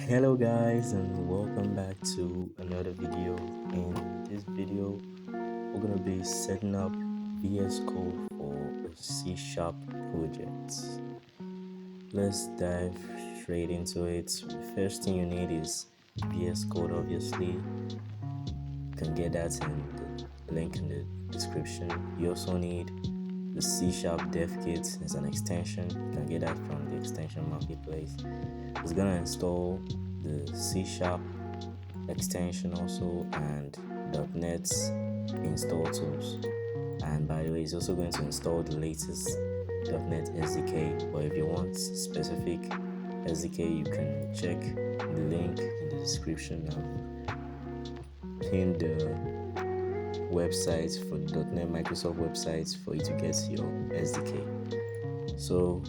Hello guys and welcome back to another video. In this video we're going to be setting up VS Code for a C Sharp project. Let's dive straight into it. The first thing you need is VS Code. Obviously you can get that in the link in the description. You also need the C Sharp Dev Kit. Is an extension. You can get that from the extension marketplace. It's gonna install the C Sharp extension also and .NET install tools. And by the way, it's also going to install the latest .NET SDK. But if you want specific SDK, you can check the link in the description. I've pinned the website for the .NET Microsoft websites for you to get your SDK. So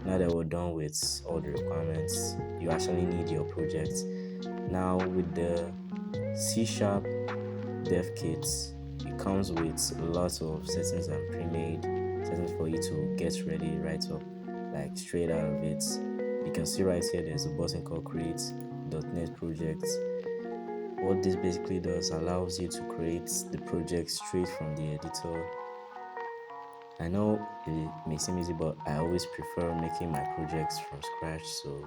now that we're done with all the requirements, you actually need your project. Now with the C Sharp Dev Kit, it comes with lots of settings and pre-made settings for you to get ready right up, like straight out of it. You can see right here there's a button called Create .NET Project. What this basically does allows you to create the project straight from the editor. I know it may seem easy, but I always prefer making my projects from scratch, so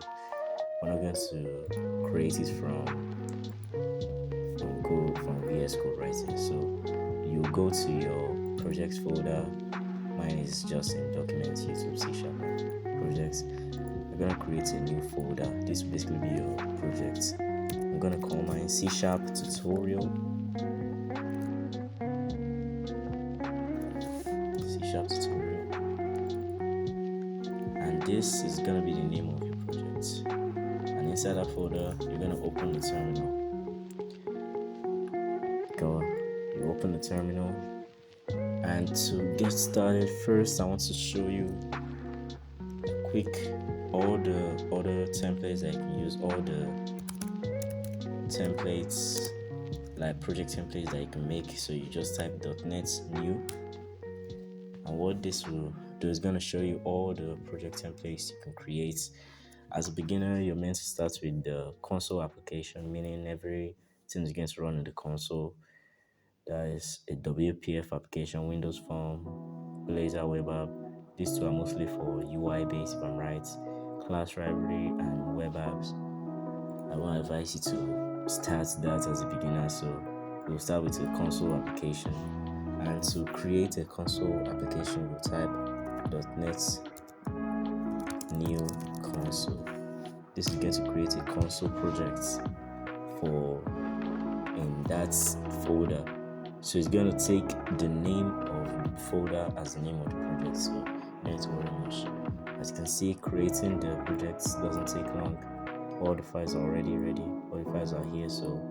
we're not going to create it from VS Code right here. So you go to your projects folder. Mine is just in Documents, YouTube, C Sharp, Projects. You're gonna create a new folder. This will basically be your project. I'm gonna call mine C Sharp Tutorial. Tutorial, and this is going to be the name of your project. And inside that folder you're going to open the terminal. You open the terminal, and to get started, first I want to show you all the other templates that you can use, all the templates, like project templates that you can make. So you just type .NET new, and what this will do is going to show you all the project templates you can create. As a beginner, you're meant to start with the console application, meaning everything is going to run in the console. That is a WPF application, Windows Form, Blazor Web App. These two are mostly for UI based, if I'm right, class library and web apps. I want to advise you to start that as a beginner. So we'll start with a console application. And to create a console application, we'll type .NET new console. This is going to create a console project in that folder. So it's going to take the name of the folder as the name of the project. So you don't need to worry much. As you can see, creating the project doesn't take long. All the files are already ready. All the files are here. So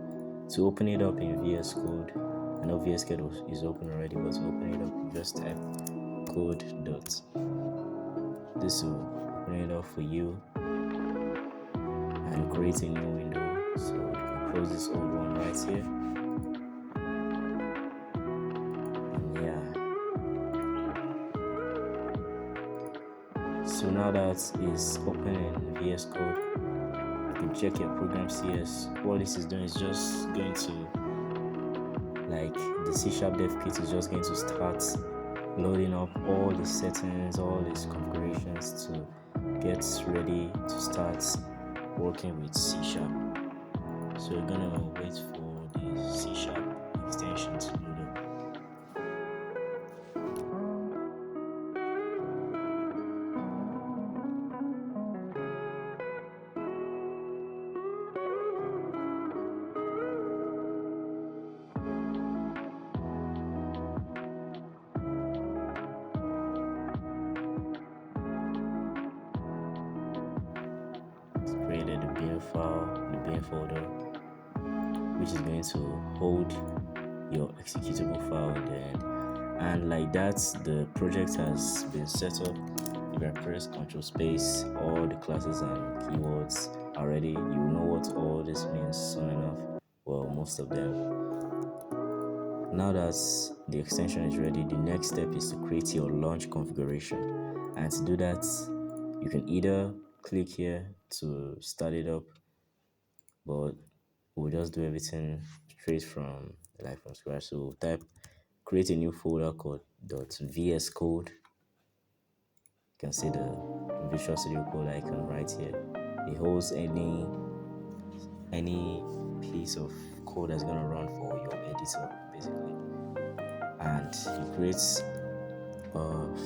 to open it up in VS Code, I know VS Code is open already, but to open it up, you just type code dot. This will open it up for you and create a new window. So you can close this old one right here. And yeah. So now that is open in VS Code, you can check your program CS. What this is doing is just going to, like, the C Sharp Dev Kit is just going to start loading up all the settings, all these configurations to get ready to start working with C Sharp. So we're gonna wait for the C Sharp extension to load up. Created the bin file, the bin folder, which is going to hold your executable file in the end. And like that, the project has been set up. If I press Ctrl Space, all the classes and keywords are ready. You know what all this means soon enough. Well, most of them. Now that the extension is ready, the next step is to create your launch configuration. And to do that, you can either click here to start it up, but we'll just do everything straight from scratch. So we'll type create a new folder called .vscode. You can see the Visual Studio Code icon right here. It holds any piece of code that's gonna run for your editor basically, and it creates a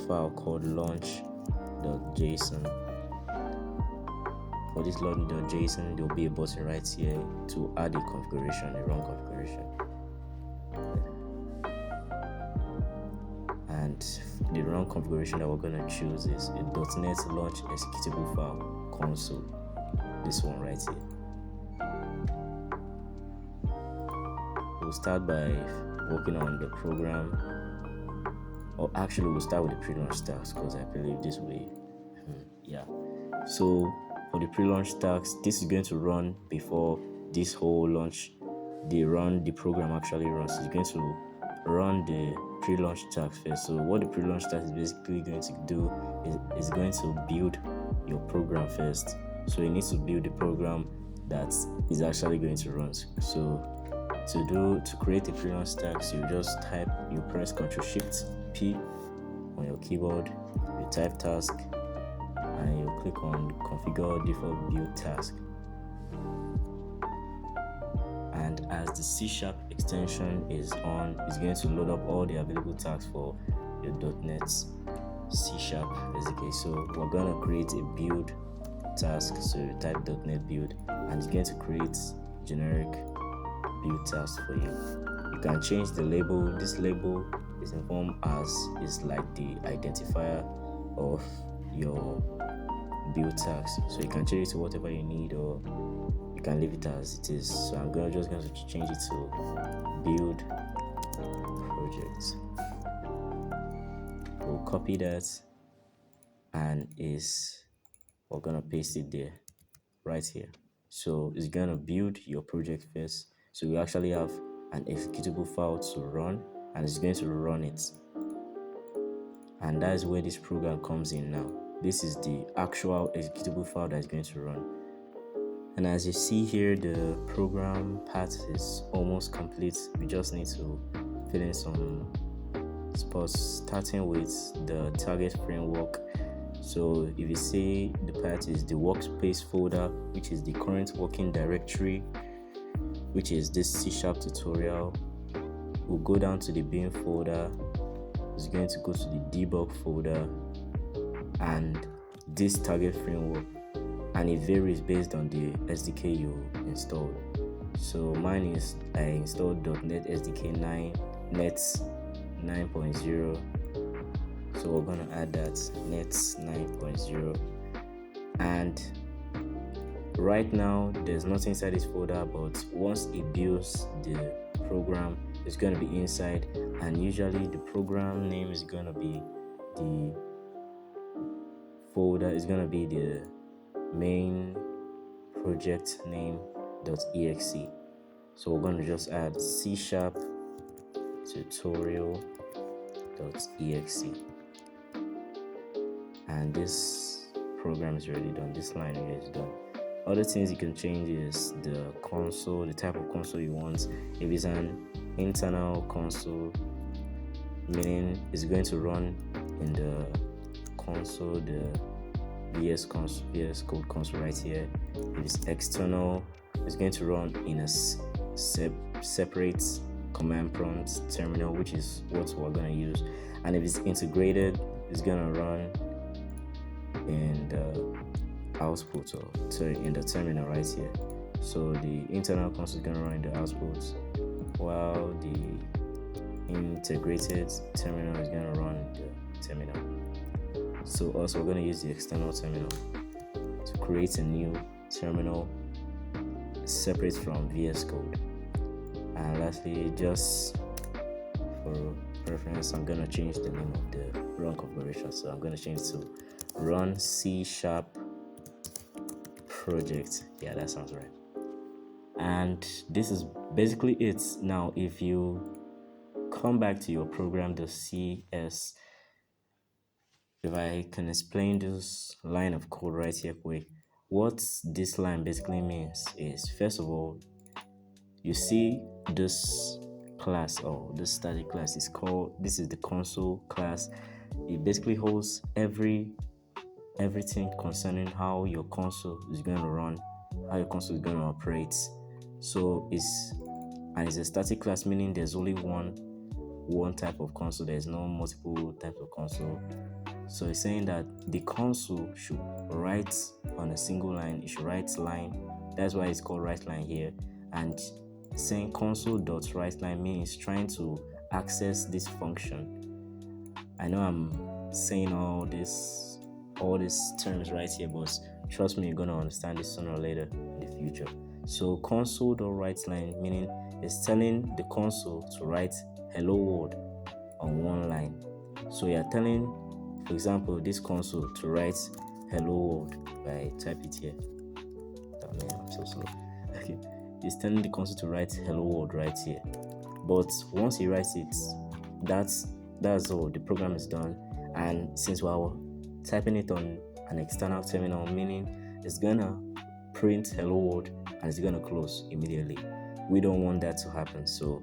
file called launch.json. For this launch.json, there'll be a button right here to add a configuration, a run configuration. And the run configuration that we're going to choose is a .NET launch executable file console. This one right here. We'll start by working on the program, or actually we'll start with the pre-launch tasks because I believe this way. Yeah. So for the pre-launch tasks, this is going to run before this whole launch. The program actually runs. It's going to run the pre-launch task first. So what the pre-launch task is basically going to do is going to build your program first. So it needs to build the program that is actually going to run. So to create a pre-launch task, you press Ctrl+Shift+P on your keyboard, you type task, and you click on configure default build task. And as the C# extension is on, it's going to load up all the available tasks for your .NET C# SDK. So we're going to create a build task. So you type .NET build, and it's going to create generic build task for you. You can change the label. This label is informed is like the identifier of your build task. So you can change it to whatever you need, or you can leave it as it is. So I'm just going to change it to build project. We'll copy that, and we're gonna paste it there, right here. So it's gonna build your project first. So we actually have an executable file to run, and it's going to run it. And that is where this program comes in now. This is the actual executable file that is going to run. And as you see here, the program part is almost complete. We just need to fill in some spots, starting with the target framework. So if you see, the part is the workspace folder, which is the current working directory, which is this C# tutorial. We'll go down to the bin folder. It's going to go to the debug folder and this target framework, and it varies based on the SDK you installed. So mine is, I installed .NET SDK 9 net 9.0. So we're going to add that net 9.0, and right now there's nothing inside this folder, but once it builds the program, it's going to be inside, and usually the program name is going to be the folder, is going to be the main project name.exe. So we're going to just add C# tutorial.exe, and this program is already done. This line here is done. Other things you can change is the console, the type of console you want. If it's an internal console, meaning it's going to run in the console, the Vscode console right here. If it's external, it's going to run in a separate command prompt terminal, which is what we're going to use. And if it's integrated, it's going to run in the output, or in the terminal right here. So the internal console is going to run in the output, while the integrated terminal is going to run in the terminal. So also we're going to use the external terminal to create a new terminal separate from Vscode. And lastly, just for reference, I'm going to change the name of the run configuration. So I'm going to change to run C# project. Yeah, that sounds right. And this is basically it. Now if you come back to your program.cs, if I can explain this line of code right here quick, what this line basically means is, first of all, you see this class or this static class is called, this is the console class. It basically holds everything concerning how your console is going to run, how your console is going to operate. So it's a static class, meaning there's only one type of console. There's no multiple types of console. So it's saying that the console should write on a single line. It should write line. That's why it's called write line here. And saying console.writeLine means trying to access this function. I know I'm saying all these terms right here, but trust me, you're gonna understand this sooner or later in the future. So console.writeLine meaning it's telling the console to write hello world on one line. So you're telling, for example, this console to write hello world. If I type it here. Oh man, I'm so slow. Okay. It's telling the console to write hello world right here. But once he writes it, that's all. The program is done. And since we're typing it on an external terminal, meaning it's gonna print hello world and it's gonna close immediately. We don't want that to happen, so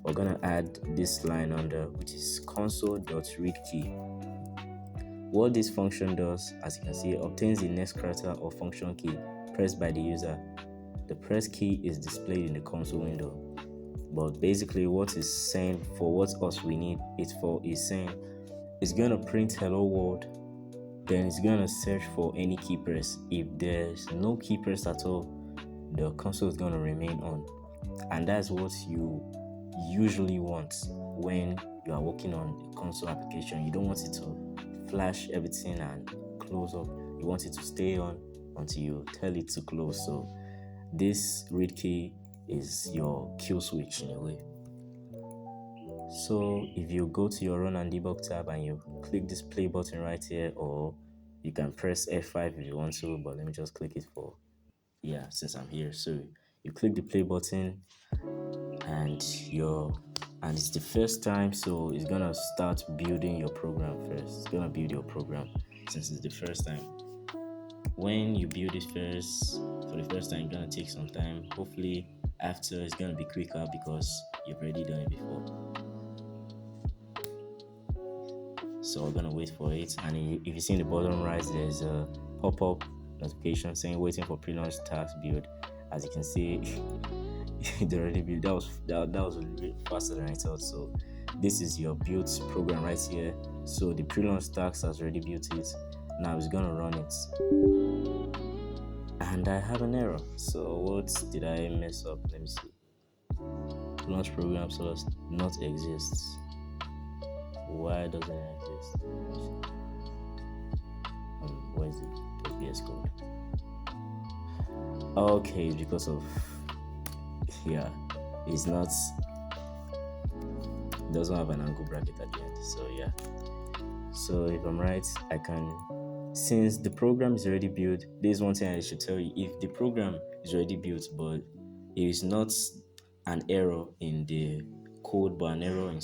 we're gonna add this line under, which is console.readKey. What this function does, as you can see, obtains the next character or function key pressed by the user. The press key is displayed in the console window. But basically what it's saying, for what else we need it for, is saying it's gonna print hello world, then it's gonna search for any key press. If there's no key press at all, the console is gonna remain on. And that's what you usually want when you are working on a console application. You don't want it to flash everything and close up. You want it to stay on until you tell it to close. So this read key is your kill switch in a way. So if you go to your run and debug tab and you click this play button right here, or you can press F5 if you want to, but let me just click it since I'm here. So you click the play button and it's the first time, so it's gonna start building your program first. It's gonna build your program since it's the first time. When you build it for the first time, it's gonna take some time. Hopefully after it's gonna be quicker because you've already done it before. So we're gonna wait for it, and if you see in the bottom right, there's a pop-up notification saying waiting for pre-launch task build. As you can see, it already built. That was really faster than I thought. So this is your built program right here. So the pre-launch task has already built it. Now it's gonna run it, and I have an error. So what did I mess up? Let me see. Launch program source not exists. Why doesn't it exist? Where is it? Vscode. Okay, because of it's not, it doesn't have an angle bracket at the end. So so if I'm right, I can, since the program is already built, there's one thing I should tell you. If the program is already built but it is not an error in the code but an error in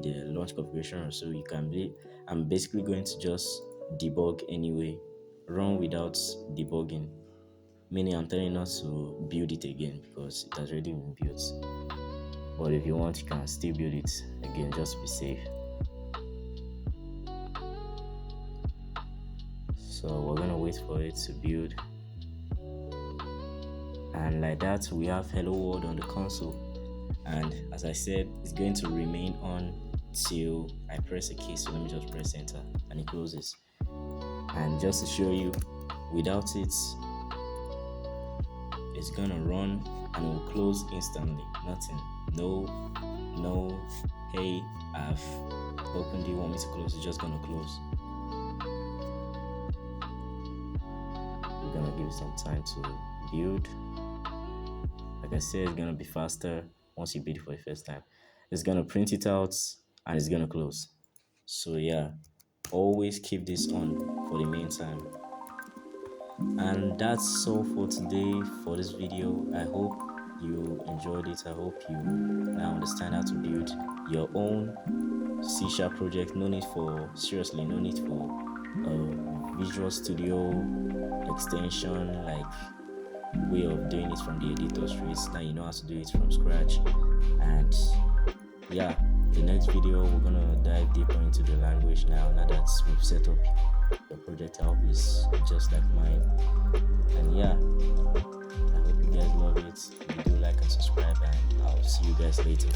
the launch configuration, or so, you can be, I'm basically going to just debug anyway, run without debugging, meaning I'm telling us to build it again because it has already been built. But if you want, you can still build it again just to be safe. So we're gonna wait for it to build, and like that we have hello world on the console. And as I said, it's going to remain on till I press a key. So let me just press enter and it closes. And just to show you, without it, it's gonna run and it will close instantly. Nothing, no hey, I've opened it, want me to close, it's just gonna close. We're gonna give it some time to build. Like I said, it's gonna be faster once you build it for the first time. It's gonna print it out and it's gonna close. So always keep this on for the meantime. And that's all for today for this video. I hope you enjoyed it. I hope you now understand how to build your own C# project. No need for Visual Studio extension, like way of doing it from the editor streets. Now you know how to do it from scratch. And yeah, the next video we're gonna dive deeper into the language now that we've set up the project. I hope it's just like mine. And yeah, I hope you guys love it. If you do, like and subscribe, and I'll see you guys later.